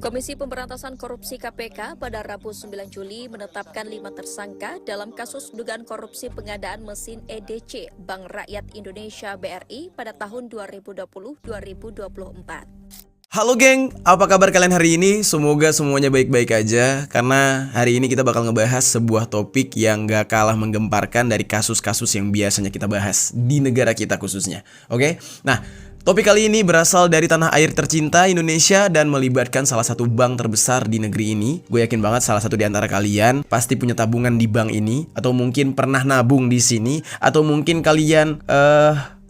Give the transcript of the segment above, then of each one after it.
Komisi Pemberantasan Korupsi KPK pada Rabu 9 Juli menetapkan 5 tersangka dalam kasus dugaan korupsi pengadaan mesin EDC Bank Rakyat Indonesia BRI pada tahun 2020-2024. Halo geng, apa kabar kalian hari ini? Semoga semuanya baik-baik aja. Karena hari ini kita bakal ngebahas sebuah topik yang gak kalah menggemparkan dari kasus-kasus yang biasanya kita bahas di negara kita khususnya. Oke? Nah, topik kali ini berasal dari tanah air tercinta Indonesia dan melibatkan salah satu bank terbesar di negeri ini. Gue yakin banget salah satu di antara kalian pasti punya tabungan di bank ini, atau mungkin pernah nabung di sini, atau mungkin kalian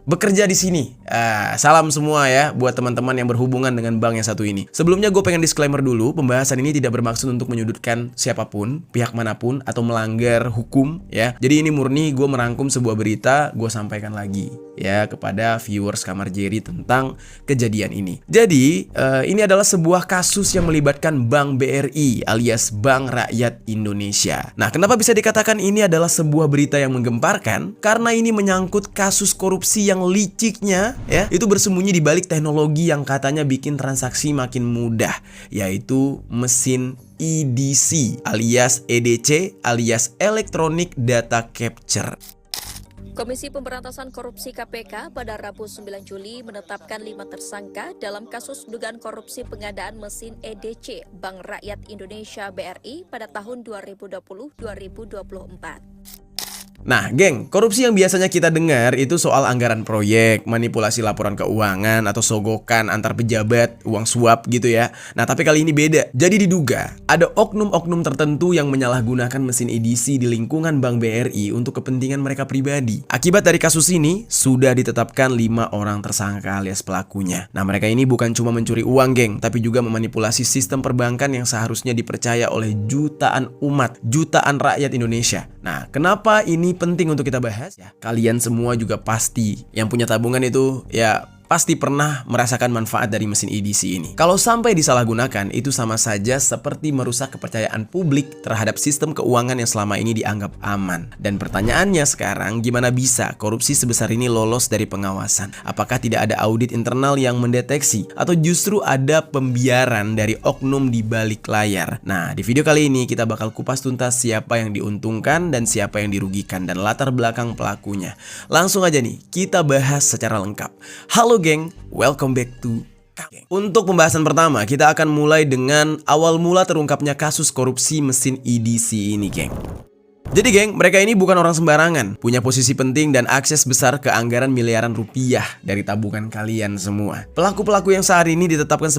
bekerja di sini. Salam semua ya buat teman-teman yang berhubungan dengan bank yang satu ini. Sebelumnya gue pengen disclaimer dulu, pembahasan ini tidak bermaksud untuk menyudutkan siapapun, pihak manapun, atau melanggar hukum ya. Jadi ini murni gue merangkum sebuah berita, gue sampaikan lagi ya kepada viewers Kamar Jerry tentang kejadian ini. Jadi ini adalah sebuah kasus yang melibatkan Bank BRI alias Bank Rakyat Indonesia. Nah, kenapa bisa dikatakan ini adalah sebuah berita yang menggemparkan? Karena ini menyangkut kasus korupsi yang liciknya ya, itu bersembunyi di balik teknologi yang katanya bikin transaksi makin mudah, yaitu mesin EDC alias EDC alias Electronic Data Capture. Komisi Pemberantasan Korupsi KPK pada Rabu 9 Juli menetapkan 5 tersangka dalam kasus dugaan korupsi pengadaan mesin EDC Bank Rakyat Indonesia BRI pada tahun 2020-2024. Nah, geng, korupsi yang biasanya kita dengar itu soal anggaran proyek, manipulasi laporan keuangan, atau sogokan antar pejabat, uang suap gitu ya. Nah, tapi kali ini beda. Jadi diduga ada oknum-oknum tertentu yang menyalahgunakan mesin EDC di lingkungan Bank BRI untuk kepentingan mereka pribadi. Akibat dari kasus ini, sudah ditetapkan 5 orang tersangka alias pelakunya. Nah, mereka ini bukan cuma mencuri uang, geng, tapi juga memanipulasi sistem perbankan yang seharusnya dipercaya oleh jutaan umat, jutaan rakyat Indonesia. Nah, kenapa ini penting untuk kita bahas ya? Kalian semua juga pasti yang punya tabungan itu ya pasti pernah merasakan manfaat dari mesin EDC ini. Kalau sampai disalahgunakan, itu sama saja seperti merusak kepercayaan publik terhadap sistem keuangan yang selama ini dianggap aman. Dan pertanyaannya sekarang, gimana bisa korupsi sebesar ini lolos dari pengawasan? Apakah tidak ada audit internal yang mendeteksi? Atau justru ada pembiaran dari oknum di balik layar? Nah, di video kali ini kita bakal kupas tuntas siapa yang diuntungkan dan siapa yang dirugikan dan latar belakang pelakunya. Langsung aja nih, kita bahas secara lengkap. Halo geng, welcome back to Geng. Untuk pembahasan pertama, kita akan mulai dengan awal mula terungkapnya kasus korupsi mesin EDC ini, geng. Jadi geng, mereka ini bukan orang sembarangan, punya posisi penting dan akses besar ke anggaran miliaran rupiah dari tabungan kalian semua. Pelaku-pelaku yang saat ini ditetapkan